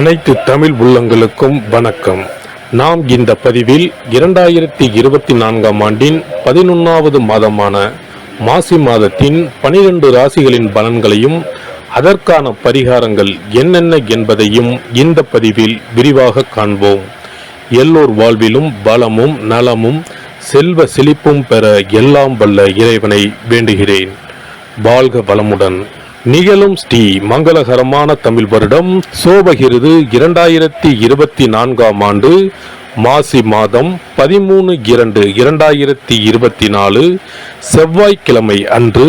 அனைத்து தமிழ் உள்ளங்களுக்கும் வணக்கம். நாம் இந்த பதிவில் 2024ஆம் ஆண்டின் 11வது மாதமான மாசி மாதத்தின் 12 ராசிகளின் பலன்களையும் அதற்கான பரிகாரங்கள் என்னென்ன என்பதையும் இந்த பதிவில் விரிவாக காண்போம். எல்லோர் வாழ்விலும் பலமும் நலமும் செல்வ செழிப்பும் பெற எல்லாம் வல்ல இறைவனை வேண்டுகிறேன். வாழ்க வளமுடன். நிகழும் ஸ்ரீ மங்களகரமான தமிழ் வருடம் சோபகிருது 2024ஆம் ஆண்டு மாசி மாதம் 13/2/2024 செவ்வாய்க்கிழமை அன்று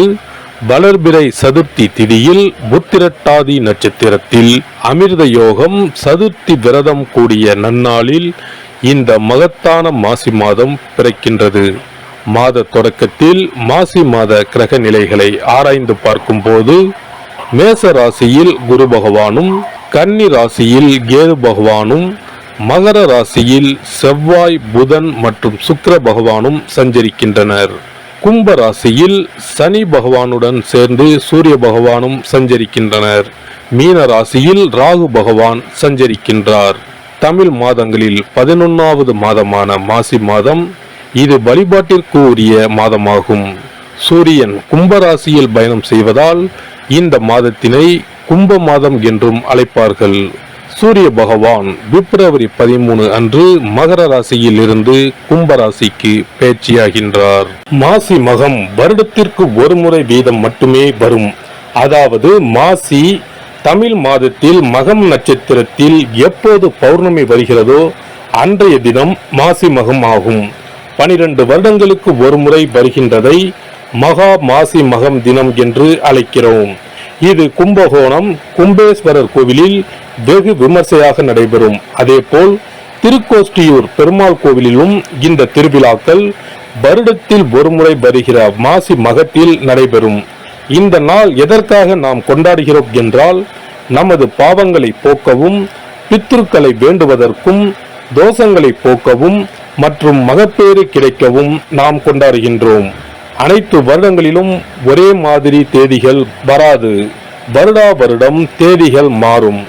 வளர்பிறை சதுர்த்தி திதியில் புத்திரட்டாதி நட்சத்திரத்தில் அமிர்த யோகம் சதுர்த்தி விரதம் கூடிய நன்னாளில் இந்த மகத்தான மாசி மாதம் பிறக்கின்றது. மாத தொடக்கத்தில் மாசி மாத கிரக நிலைகளை ஆராய்ந்து பார்க்கும்போது மேச ராசியில் குரு பகவானும், கன்னி ராசியில் கேது பகவானும், மகர ராசியில் செவ்வாய், புதன் மற்றும் சுக்கிர பகவானும் சஞ்சரிக்கின்றனர். கும்ப ராசியில் சனி பகவானுடன் சேர்ந்து சூரிய பகவானும் சஞ்சரிக்கின்றனர். மீன ராசியில் ராகு பகவான் சஞ்சரிக்கின்றார். தமிழ் மாதங்களில் 11வது மாதமான மாசி மாதம் இது வழிபாட்டிற்கு உரிய மாதமாகும். சூரியன் கும்பராசியில் பயணம் செய்வதால் இந்த மாதத்தினை கும்ப மாதம் என்றும் அழைப்பார்கள். சூரிய பகவான் பிப்ரவரி 13 அன்று மகர ராசியில் இருந்து கும்பராசிக்கு பேச்சியாகின்றார். மாசி மகம் வருடத்திற்கு ஒரு முறை வீதம் மட்டுமே வரும். அதாவது மாசி தமிழ் மாதத்தில் மகம் நட்சத்திரத்தில் எப்போது பௌர்ணமி வருகிறதோ அன்றைய தினம் மாசி மகம் ஆகும். 12 வருடங்களுக்கு ஒரு முறை வருகின்றதை மகா மாசி மகம் தினம் என்று அழைக்கிறோம். இது கும்பகோணம் கும்பேஸ்வரர் கோவிலில் வெகு விமர்சையாக நடைபெறும். அதேபோல் திருக்கோஷ்டியூர் பெருமாள் கோவிலிலும் இந்த திருவிழாக்கள் வருடத்தில் ஒரு முறை வருகிற மாசி மகத்தில் நடைபெறும். இந்த நாள் எதற்காக நாம் கொண்டாடுகிறோம் என்றால், நமது பாவங்களை போக்கவும், பித்ருக்களை வேண்டுவதற்கும், தோஷங்களை போக்கவும் மற்றும் மகப்பேறு கிடைக்கவும் நாம் கொண்டாடுகின்றோம். அனைத்து வருடங்களிலும் ஒரே மாதிரி தேதிகள் வராது. வருடா வருடம் தேதிகள் மாறும்.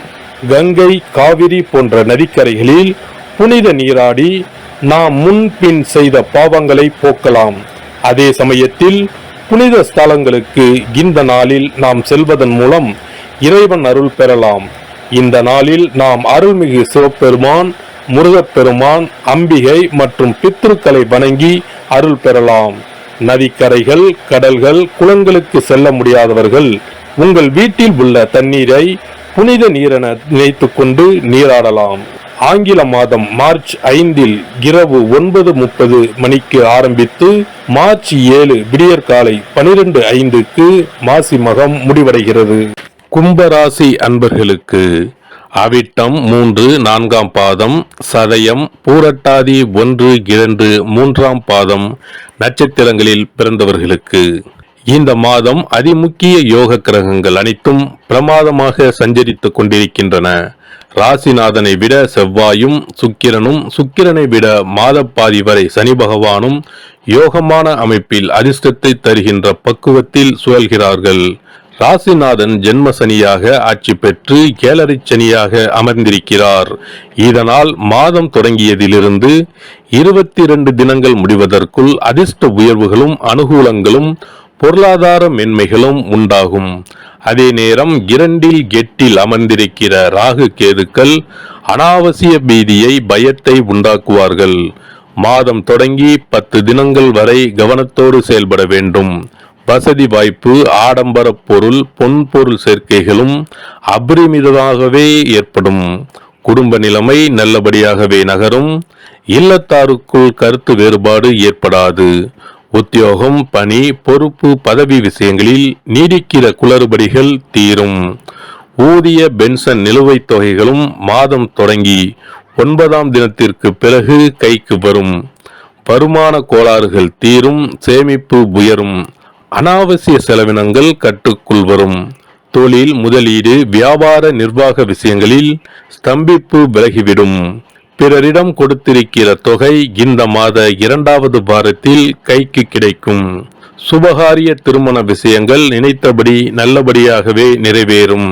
கங்கை, காவிரி போன்ற நதிக்கரைகளில் புனித நீராடி நாம் முன்பின் செய்த பாவங்களை போக்கலாம். அதே சமயத்தில் புனித ஸ்தலங்களுக்கு இந்த நாளில் நாம் செல்வதன் மூலம் இறைவன் அருள் பெறலாம். இந்த நாளில் நாம் அருள்மிகு சிவபெருமான், முருகப்பெருமான், அம்பிகை மற்றும் பித்ருக்களை வணங்கி அருள் பெறலாம். நதிக்கரைகள், கடல்கள், குளங்களுக்கு செல்ல முடியாதவர்கள் உங்கள் வீட்டில் உள்ள தண்ணீரை புனித நீரென நினைத்து கொண்டு நீராடலாம். ஆங்கில மாதம் மார்ச் 5 இரவு 9:30 மணிக்கு ஆரம்பித்து மார்ச் 7 விடியற்காலை 12:05 மாசி மகம் முடிவடைகிறது. கும்பராசி அன்பர்களுக்கு அவிட்டம் 3, 4ஆம் பாதம், சதயம், பூரட்டாதி 1, 2, 3ஆம் பாதம் நட்சத்திரங்களில் பிறந்தவர்களுக்கு இந்த மாதம் அதிமுக்கிய யோக கிரகங்கள் அனைத்தும் பிரமாதமாக சஞ்சரித்துக் கொண்டிருக்கின்றன. ராசிநாதனை விட செவ்வாயும், சுக்கிரனும், சுக்கிரனை விட மாதப்பாதி வரை சனி பகவானும் யோகமான அமைப்பில் அதிர்ஷ்டத்தை தருகின்ற பக்குவத்தில் சுழல்கிறார்கள். ராசிநாதன் ஜென்ம சனியாக ஆட்சி பெற்று 7.5 சனியாக அமர்ந்திருக்கிறார். இதனால் மாதம் தொடங்கியதிலிருந்து 22 தினங்கள் முடிவதற்குள் அதிர்ஷ்ட உயர்வுகளும் அனுகூலங்களும் பொருளாதார மென்மைகளும் உண்டாகும். அதே நேரம் 2 8 அமர்ந்திருக்கிற ராகு கேதுக்கள் அனாவசிய பீதியை, பயத்தை உண்டாக்குவார்கள். மாதம் தொடங்கி 10 தினங்கள் வரை கவனத்தோடு செயல்பட வேண்டும். வசதி வாய்ப்பு, ஆடம்பர பொருள், பொன்பொருள் சேர்க்கைகளும் அபரிமிதமாகவே ஏற்படும். குடும்ப நிலைமை நல்லபடியாகவே நகரும். இல்லத்தாருக்குள் கருத்து வேறுபாடு ஏற்படாது. உத்தியோகம், பணி, பொறுப்பு, பதவி விஷயங்களில் நீடிக்கிற குளறுபடிகள் தீரும். ஊதிய, பென்ஷன் நிலுவைத் தொகைகளும் மாதம் தொடங்கி 9ஆம் தினத்திற்கு பிறகு கைக்கு வரும். வருமான கோளாறுகள் தீரும். சேமிப்பு உயரும். அனாவசிய செலவினங்கள் கட்டுக்குள் வரும். தொழில், முதலீடு, வியாபார, நிர்வாக விஷயங்களில் ஸ்தம்பிப்பு விலகிவிடும். பிறரிடம் கொடுத்திருக்கிற தொகை இந்த மாத 2வது வாரத்தில் கைக்கு கிடைக்கும். சுபகாரிய திருமண விஷயங்கள் நினைத்தபடி நல்லபடியாகவே நிறைவேறும்.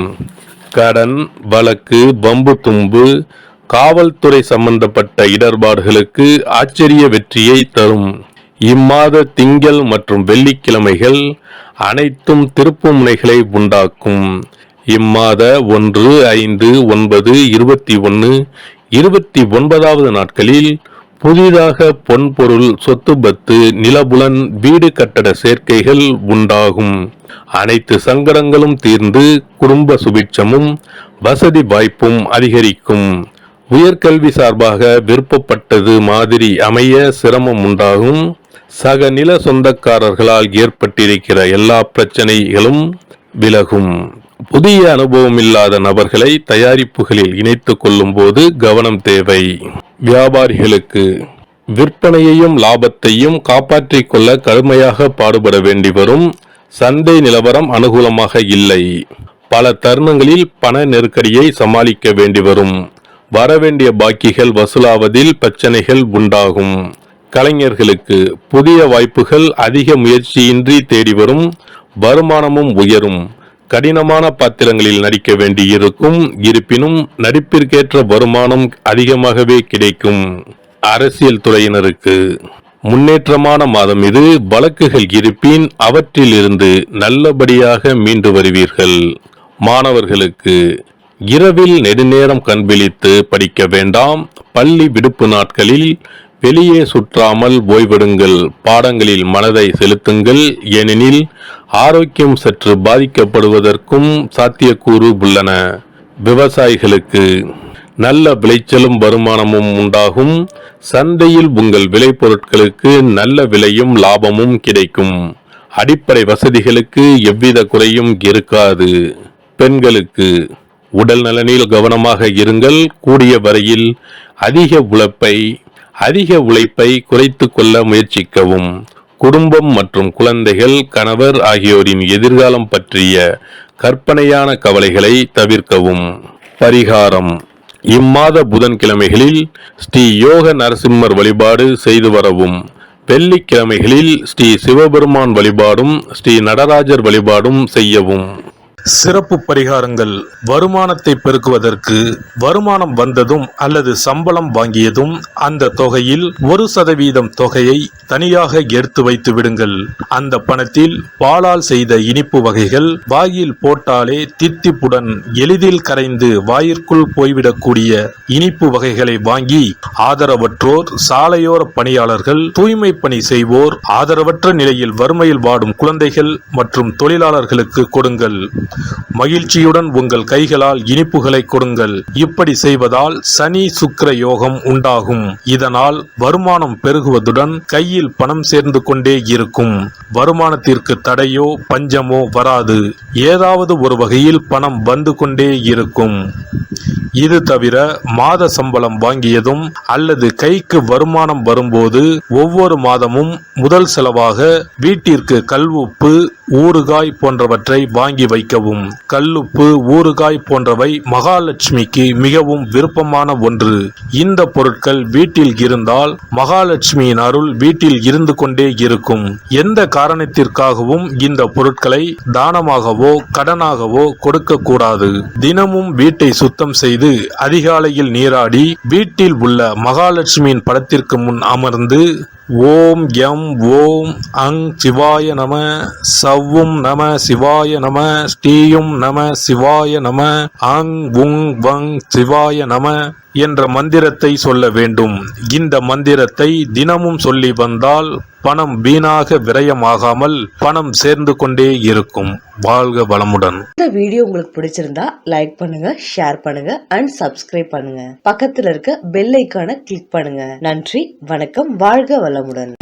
கடன், வழக்கு, வம்பு தும்பு, காவல்துறை சம்பந்தப்பட்ட இடர்பாடுகளுக்கு ஆச்சரிய வெற்றியை தரும். இம்மாத திங்கள் மற்றும் வெள்ளிக்கிழமைகள் அனைத்தும் திருப்பு முனைகளை உண்டாக்கும். இம்மாத 1, 5, 9, 21, 29வது நாட்களில் புதிதாக பொன்பொருள், சொத்து பத்து, நிலபுலன், வீடு கட்டட சேர்க்கைகள் உண்டாகும். அனைத்து சங்கடங்களும் தீர்ந்து குடும்ப சுபிட்சமும் வசதி வாய்ப்பும் அதிகரிக்கும். உயர்கல்வி சார்பாக விருப்பப்பட்டது மாதிரி அமைய சிரமம் உண்டாகும். சக நில சொந்தக்காரர்களால் ஏற்பட்டிருக்கிற எல்லா பிரச்சனைகளும் விலகும். புதிய அனுபவம் இல்லாத நபர்களை தயாரிப்புகளில் இணைத்துக் கொள்ளும் போது கவனம் தேவை. வியாபாரிகளுக்கு விற்பனையையும் லாபத்தையும் காப்பாற்றிக் கொள்ள கடுமையாக பாடுபட வேண்டி வரும். சந்தை நிலவரம் அனுகூலமாக இல்லை. பல தருணங்களில் பண நெருக்கடியை சமாளிக்க வேண்டி வரும். வரவேண்டிய பாக்கிகள் வசூலாவதில் பிரச்சனைகள் உண்டாகும். கலைஞர்களுக்கு புதிய வாய்ப்புகள் அதிக முயற்சியின்றி தேடி வரும். வருமானமும் உயரும். கடினமான பாத்திரங்களில் நடிக்க வேண்டியிருக்கும். இருப்பினும் நடிப்பிற்கேற்ற வருமானம் அதிகமாகவே கிடைக்கும். அரசியல் துறையினருக்கு முன்னேற்றமான மாதம் இது. வழக்குகள் இருப்பின் அவற்றில் இருந்து நல்லபடியாக மீண்டு வருவீர்கள். மாணவர்களுக்கு இரவில் நெடுநேரம் கண்விழித்து படிக்க வேண்டாம். பள்ளி விடுப்பு நாட்களில் வெளியே சுற்றாமல் ஓய்வெடுங்கள். பாடங்களில் மனதை செலுத்துங்கள். ஏனெனில் ஆரோக்கியம் சற்று பாதிக்கப்படுவதற்கும் சாத்தியக்கூறு உள்ளன. விவசாயிகளுக்கு நல்ல விளைச்சலும் வருமானமும் உண்டாகும். சந்தையில் உங்கள் விளைபொருட்களுக்கு நல்ல விலையும் லாபமும் கிடைக்கும். அடிப்படை வசதிகளுக்கு எவ்வித குறையும் இருக்காது. பெண்களுக்கு உடல் நலனில் கவனமாக இருங்கள். கூடிய வரையில் அதிக உழைப்பை குறைத்து கொள்ள முயற்சிக்கவும். குடும்பம் மற்றும் குழந்தைகள், கணவர் ஆகியோரின் எதிர்காலம் பற்றிய கற்பனையான கவலைகளை தவிர்க்கவும். பரிகாரம்: இம்மாத புதன்கிழமைகளில் ஸ்ரீ யோக நரசிம்மர் வழிபாடு செய்து வரவும். வெள்ளிக்கிழமைகளில் ஸ்ரீ சிவபெருமான் வழிபாடும் ஸ்ரீ நடராஜர் வழிபாடும் செய்யவும். சிறப்பு பரிகாரங்கள்: வருமானத்தை பெருக்குவதற்கு வருமானம் வந்ததும் அல்லது சம்பளம் வாங்கியதும் அந்த தொகையில் 1% தொகையை தனியாக எடுத்து வைத்து விடுங்கள். அந்த பணத்தில் பாலால் செய்த இனிப்பு வகைகள், வாயில் போட்டாலே தித்திப்புடன் எளிதில் கரைந்து வாயிற்குள் போய்விடக்கூடிய இனிப்பு வகைகளை வாங்கி ஆதரவற்றோர், சாலையோர பணியாளர்கள், தூய்மை பணி செய்வோர், ஆதரவற்ற நிலையில் வறுமையில் வாடும் குழந்தைகள் மற்றும் தொழிலாளர்களுக்கு கொடுங்கள். மகிழ்ச்சியுடன் உங்கள் கைகளால் இனிப்புகளை கொடுங்கள். இப்படி செய்வதால் சனி சுக்கிர யோகம் உண்டாகும். இதனால் வருமானம் பெருகுவதுடன் கையில் பணம் சேர்ந்து கொண்டே இருக்கும். வருமானத்திற்கு தடையோ பஞ்சமோ வராது. ஏதாவது ஒரு வகையில் பணம் வந்து கொண்டே இருக்கும். இது தவிர மாத சம்பளம் வாங்கியதும் அல்லது கைக்கு வருமானம் வரும்போது ஒவ்வொரு மாதமும் முதல் செலவாக வீட்டிற்கு கல்லுப்பு, ஊறுகாய் போன்றவற்றை வாங்கி வைக்கவும். கல்லுப்பு, ஊறுகாய் போன்றவை மகாலட்சுமிக்கு மிகவும் விருப்பமான ஒன்று. இந்த பொருட்கள் வீட்டில் இருந்தால் மகாலட்சுமியின் அருள் வீட்டில் இருந்து கொண்டே இருக்கும். எந்த காரணத்திற்காகவும் இந்த பொருட்களை தானமாகவோ கடனாகவோ கொடுக்க கூடாது. தினமும் வீட்டை சுத்தம் செய்து அதிகாலையில் நீராடி வீட்டில் உள்ள மகாலட்சுமியின் படத்திற்கு முன் அமர்ந்து ஓம் யம் ஓம் அங் சிவாய நம, சவ்வும் நம சிவாய நம, ஸ்ரீயும் நம சிவாய நம, அங் உங் வங் சிவாய நம என்ற மந்திரத்தை சொல்ல வேண்டும். இந்த மந்திரத்தை தினமும் சொல்லி வந்தால் பணம் வீணாக விரயமாகாமல் பணம் சேர்ந்து கொண்டே இருக்கும். வாழ்க வளமுடன். இந்த வீடியோ உங்களுக்கு பிடிச்சிருந்தா லைக் பண்ணுங்க, ஷேர் பண்ணுங்க அண்ட் சப்ஸ்கிரைப் பண்ணுங்க. பக்கத்துல இருக்க பெல் ஐகானை கிளிக் பண்ணுங்க. நன்றி, வணக்கம், வாழ்க வளமுடன்.